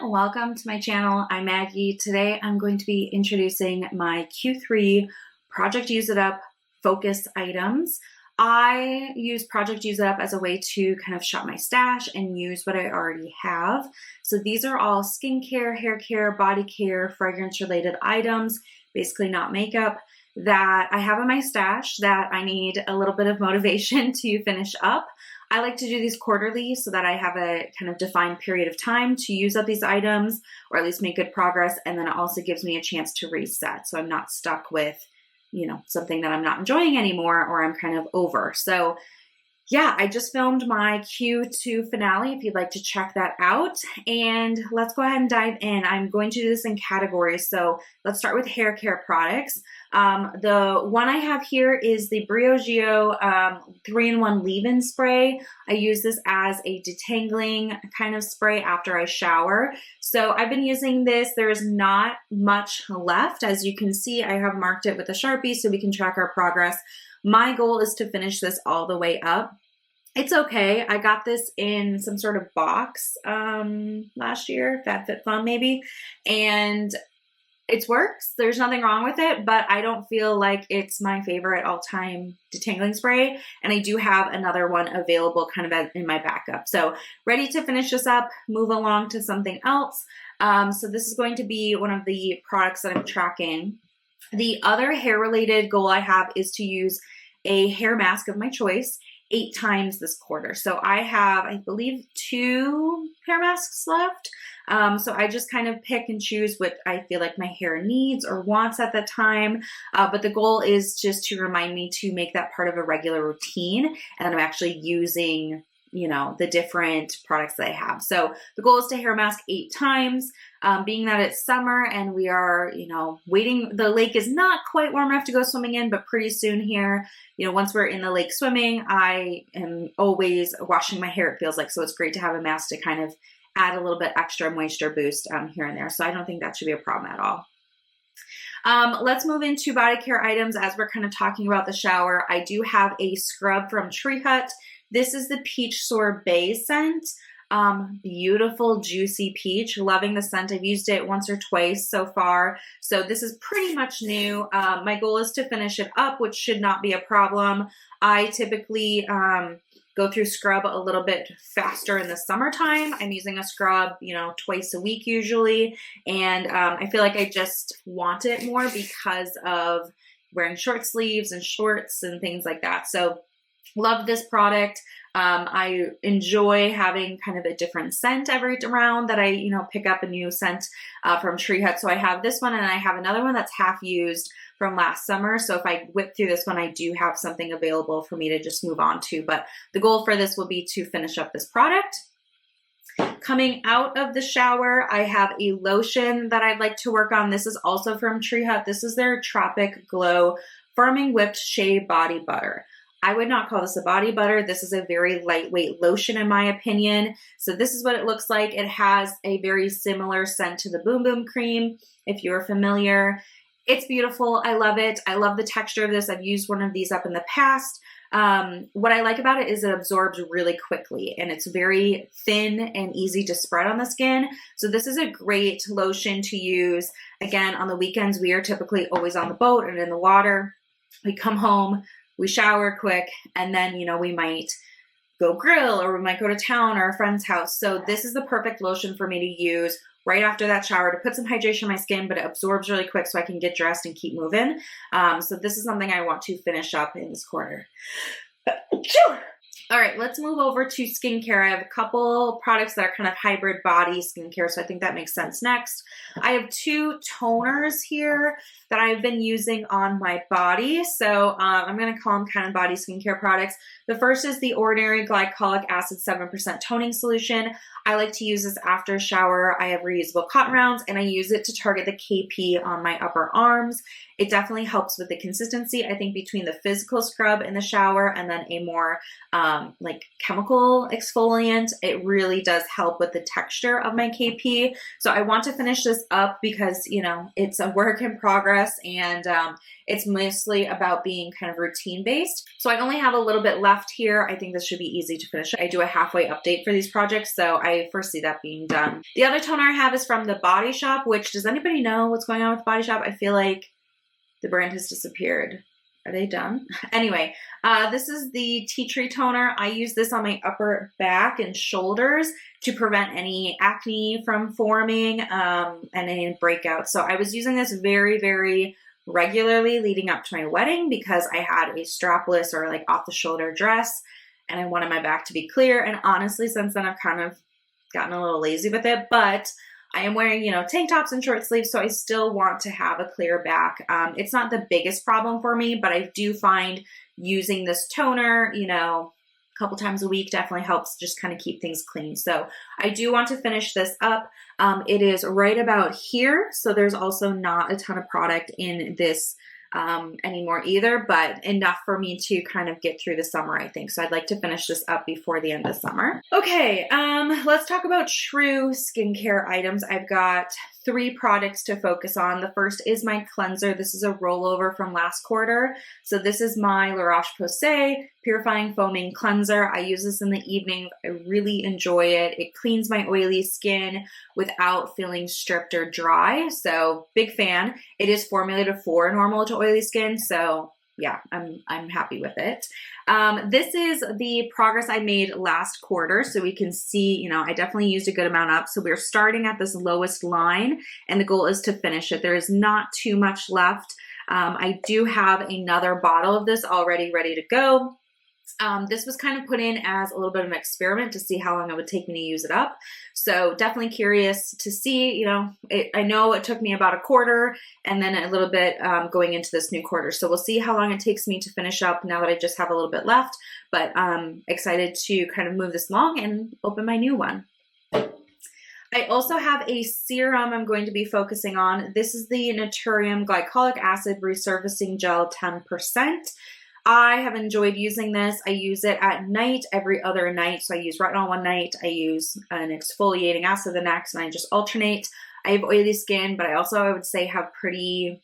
welcome to my channel. I'm Maggie. Today I'm going to be introducing my Q3 Project Use It Up focus items. I use Project Use It Up as a way to kind of shop my stash and use what I already have. So these are all skincare, hair care, body care, fragrance related items, basically not makeup, that I have in my stash that I need a little bit of motivation to finish up. I like to do these quarterly so that I have a kind of defined period of time to use up these items or at least make good progress. And then it also gives me a chance to reset. So I'm not stuck with, something that I'm not enjoying anymore or I'm kind of over. So yeah, I just filmed my Q2 finale if you'd like to check that out. And let's go ahead and dive in. I'm going to do this in categories. So let's start with hair care products. The one I have here is the Briogeo 3-in-1 leave-in spray. I use this as a detangling kind of spray after I shower. So I've been using this. There's not much left. As you can see, I have marked it with a Sharpie so we can track our progress. My goal is to finish this all the way up. It's okay. I got this in some sort of box last year, FabFitFun maybe, and it works. There's nothing wrong with it, but I don't feel like it's my favorite all-time detangling spray, and I do have another one available kind of in my backup. So ready to finish this up, move along to something else. So this is going to be one of the products that I'm tracking. The other hair-related goal I have is to use a hair mask of my choice 8 times this quarter. So I have, I believe, 2 hair masks left. So I just kind of pick and choose what I feel like my hair needs or wants at the time. But the goal is just to remind me to make that part of a regular routine. And I'm actually using the different products that I have. So the goal is to hair mask 8 times, being that it's summer and we are, waiting. The lake is not quite warm enough to go swimming in, but pretty soon here, once we're in the lake swimming, I am always washing my hair, it feels like. So it's great to have a mask to kind of add a little bit extra moisture boost here and there. So I don't think that should be a problem at all. Let's move into body care items as we're kind of talking about the shower. I do have a scrub from Tree Hut. This is the Peach Sorbet scent. Beautiful, juicy peach. Loving the scent. I've used it once or twice so far. So this is pretty much new. My goal is to finish it up, which should not be a problem. I typically go through scrub a little bit faster in the summertime. I'm using a scrub, twice a week usually. And I feel like I just want it more because of wearing short sleeves and shorts and things like that. So love this product. I enjoy having kind of a different scent every round that I, pick up a new scent from Tree Hut. So I have this one and I have another one that's half used from last summer. So if I whip through this one, I do have something available for me to just move on to. But the goal for this will be to finish up this product. Coming out of the shower, I have a lotion that I'd like to work on. This is also from Tree Hut. This is their Tropic Glow Firming Whipped Shea Body Butter. I would not call this a body butter. This is a very lightweight lotion in my opinion. So this is what it looks like. It has a very similar scent to the Boom Boom Cream, if you're familiar. It's beautiful. I love it. I love the texture of this. I've used one of these up in the past. What I like about it is it absorbs really quickly and it's very thin and easy to spread on the skin. So this is a great lotion to use. Again, on the weekends, we are typically always on the boat and in the water. We come home, we shower quick, and then, we might go grill or we might go to town or a friend's house. So this is the perfect lotion for me to use right after that shower to put some hydration on my skin, but it absorbs really quick so I can get dressed and keep moving. So this is something I want to finish up in this quarter. All right, let's move over to skincare. I have a couple products that are kind of hybrid body skincare, so I think that makes sense next. I have 2 toners here that I've been using on my body. So I'm going to call them kind of body skincare products. The first is the Ordinary Glycolic Acid 7% Toning Solution. I like to use this after a shower. I have reusable cotton rounds and I use it to target the KP on my upper arms. It definitely helps with the consistency, I think, between the physical scrub in the shower and then a more like chemical exfoliant. It really does help with the texture of my KP. So I want to finish this up because, you know, it's a work in progress, and it's mostly about being kind of routine based. So I only have a little bit left here. I think this should be easy to finish. I do a halfway update for these projects, so I foresee that being done. The other toner I have is from The Body Shop, which, does anybody know what's going on with Body Shop? I feel like the brand has disappeared. Are they done? Anyway, this is the Tea Tree Toner. I use this on my upper back and shoulders to prevent any acne from forming and any breakouts. So I was using this very, very regularly leading up to my wedding because I had a strapless or like off the shoulder dress and I wanted my back to be clear. And honestly, since then I've kind of gotten a little lazy with it, but I am wearing, you know, tank tops and short sleeves, so I still want to have a clear back. It's not the biggest problem for me, but I do find using this toner, you know, a couple times a week definitely helps just kind of keep things clean. So I do want to finish this up. It is right about here, so there's also not a ton of product in this anymore either, but enough for me to kind of get through the summer, I think. So I'd like to finish this up before the end of summer. Okay, let's talk about true skincare items. I've got 3 products to focus on. The first is my cleanser. This is a rollover from last quarter. So this is my La Roche-Posay Purifying Foaming Cleanser. I use this in the evening. I really enjoy it. It cleans my oily skin without feeling stripped or dry. So big fan. It is formulated for normal to oily skin. So yeah, I'm happy with it. This is the progress I made last quarter. So we can see, you know, I definitely used a good amount up. So we're starting at this lowest line and the goal is to finish it. There is not too much left. I do have another bottle of this already ready to go. This was kind of put in as a little bit of an experiment to see how long it would take me to use it up. So definitely curious to see, you know, I know it took me about a quarter and then a little bit going into this new quarter. So we'll see how long it takes me to finish up now that I just have a little bit left, but excited to kind of move this along and open my new one. I also have a serum I'm going to be focusing on. This is the Naturium Glycolic Acid Resurfacing Gel 10%. I have enjoyed using this. I use it at night, every other night. So I use retinol one night, I use an exfoliating acid the next, and I just alternate. I have oily skin, but I also, I would say, have pretty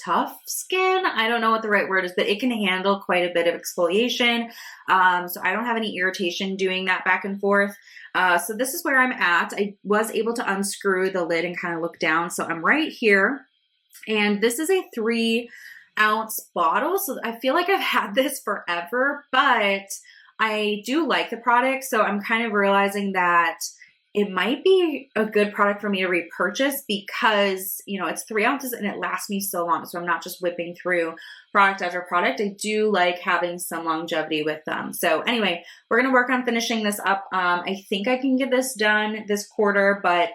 tough skin. I don't know what the right word is, but it can handle quite a bit of exfoliation. So I don't have any irritation doing that back and forth. So this is where I'm at. I was able to unscrew the lid and kind of look down. So I'm right here. And this is a 3-ounce bottle. So I feel like I've had this forever, but I do like the product. So I'm kind of realizing that it might be a good product for me to repurchase because, you know, it's 3 ounces and it lasts me so long. So I'm not just whipping through product after product. I do like having some longevity with them. So anyway, we're going to work on finishing this up. I think I can get this done this quarter, but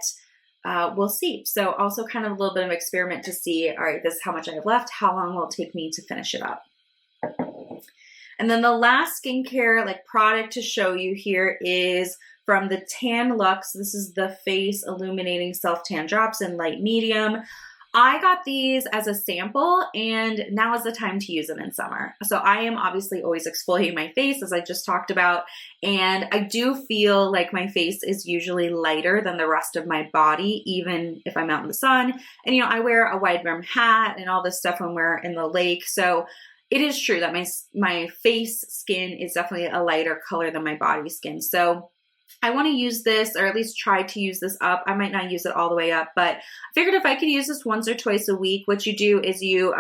we'll see. So also kind of a little bit of experiment to see, all right, this is how much I have left. How long will it take me to finish it up? And then the last skincare like product to show you here is from the Tan Luxe. This is the Face Illuminating Self-Tan Drops in light medium. I got these as a sample and now is the time to use them in summer. So I am obviously always exfoliating my face as I just talked about. And I do feel like my face is usually lighter than the rest of my body, even if I'm out in the sun. And, you know, I wear a wide brim hat and all this stuff when we're in the lake. So it is true that my face skin is definitely a lighter color than my body skin. So I want to use this, or at least try to use this up. I might not use it all the way up, but I figured if I could use this once or twice a week, what you do is you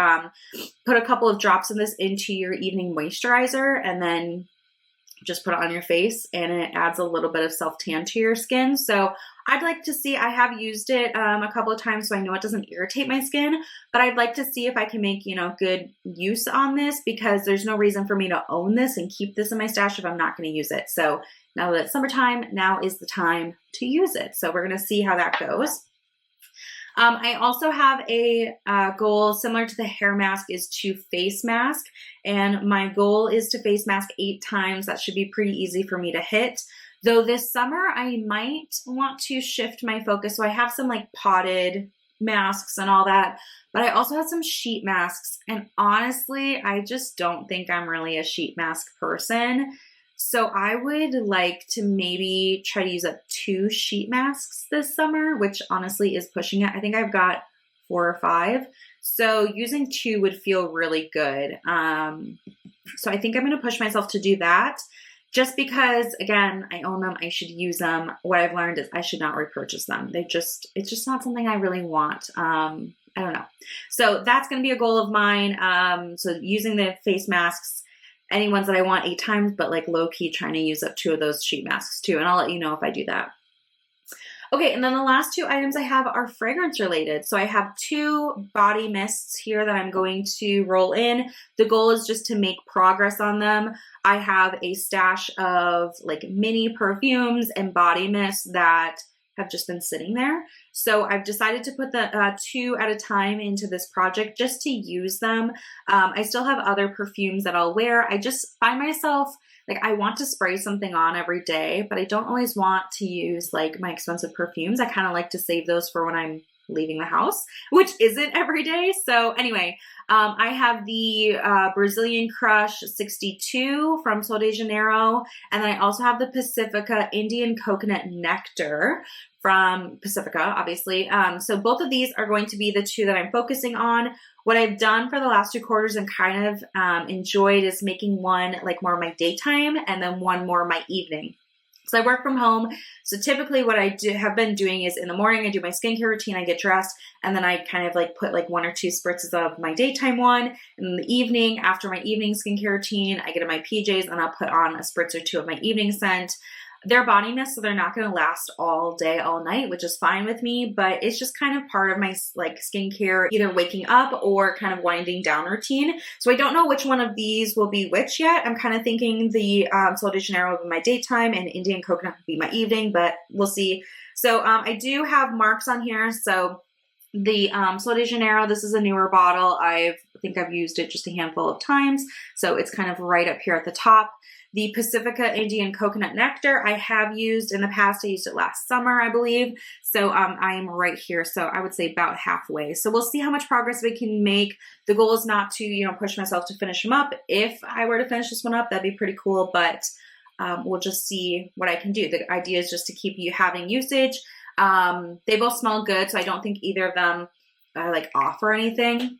put a couple of drops of this into your evening moisturizer and then just put it on your face, and it adds a little bit of self-tan to your skin. So I'd like to see, I have used it a couple of times, so I know it doesn't irritate my skin, but I'd like to see if I can make, you know, good use on this, because there's no reason for me to own this and keep this in my stash if I'm not going to use it. So now that it's summertime, now is the time to use it. So we're going to see how that goes. I also have a goal similar to the hair mask, is to face mask. And my goal is to face mask 8 times. That should be pretty easy for me to hit. Though this summer, I might want to shift my focus. So I have some like potted masks and all that, but I also have some sheet masks. And honestly, I just don't think I'm really a sheet mask person. So I would like to maybe try to use up 2 sheet masks this summer, which honestly is pushing it. I think I've got 4 or 5. So using 2 would feel really good. So I think I'm going to push myself to do that. Just because, again, I own them, I should use them. What I've learned is I should not repurchase them. It's just not something I really want. I don't know. So that's going to be a goal of mine. So using the face masks, any ones that I want 8 times, but like low key trying to use up 2 of those sheet masks too. And I'll let you know if I do that. Okay, and then the last 2 items I have are fragrance related. So I have 2 body mists here that I'm going to roll in. The goal is just to make progress on them. I have a stash of like mini perfumes and body mists that have just been sitting there. So I've decided to put the 2 at a time into this project just to use them. I still have other perfumes that I'll wear. I just find myself like I want to spray something on every day, but I don't always want to use like my expensive perfumes. I kind of like to save those for when I'm leaving the house, which isn't every day. So anyway, I have the Brazilian Crush 62 from Sol de Janeiro. And then I also have the Pacifica Indian Coconut Nectar from Pacifica, obviously. So both of these are going to be the 2 that I'm focusing on. What I've done for the last 2 quarters and kind of enjoyed is making one like more my daytime and then one more my evening. So I work from home. So typically what I have been doing is in the morning, I do my skincare routine, I get dressed, and then I kind of like put like 1 or 2 spritzes of my daytime one. And in the evening, after my evening skincare routine, I get in my PJs and I'll put on a spritz or 2 of my evening scent. They're body mist, so they're not going to last all day, all night, which is fine with me, but it's just kind of part of my like skincare, either waking up or kind of winding down routine. So I don't know which one of these will be which yet. I'm kind of thinking the Sol de Janeiro will be my daytime and Indian Coconut will be my evening, but we'll see. So I do have marks on here. So the Sol de Janeiro, this is a newer bottle. I think I've used it just a handful of times. So it's kind of right up here at the top. The Pacifica Indian Coconut Nectar I have used in the past. I used it last summer, I believe. So I am right here. So I would say about halfway. So we'll see how much progress we can make. The goal is not to, push myself to finish them up. If I were to finish this one up, that'd be pretty cool. But we'll just see what I can do. The idea is just to keep you having usage. They both smell good. So I don't think either of them like offer anything.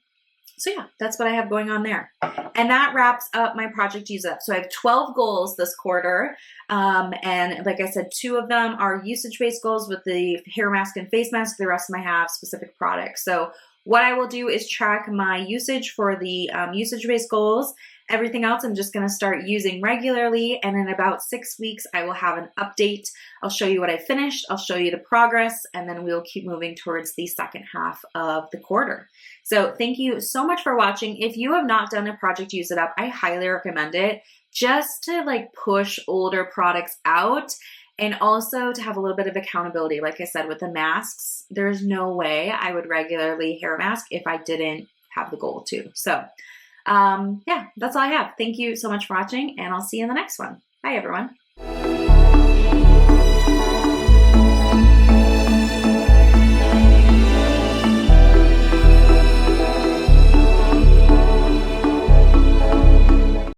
So yeah, that's what I have going on there. And that wraps up my project use up. So I have 12 goals this quarter. And like I said, 2 of them are usage-based goals with the hair mask and face mask. The rest of them I have specific products. So what I will do is track my usage for the usage-based goals. Everything else I'm just going to start using regularly, and in about 6 weeks I will have an update. I'll show you what I finished, I'll show you the progress, and then we'll keep moving towards the second half of the quarter. So thank you so much for watching. If you have not done a project use it up, I highly recommend it, just to like push older products out. And also to have a little bit of accountability. Like I said, with the masks, there's no way I would regularly hair mask if I didn't have the goal to. So yeah, that's all I have. Thank you so much for watching, and I'll see you in the next one. Bye, everyone.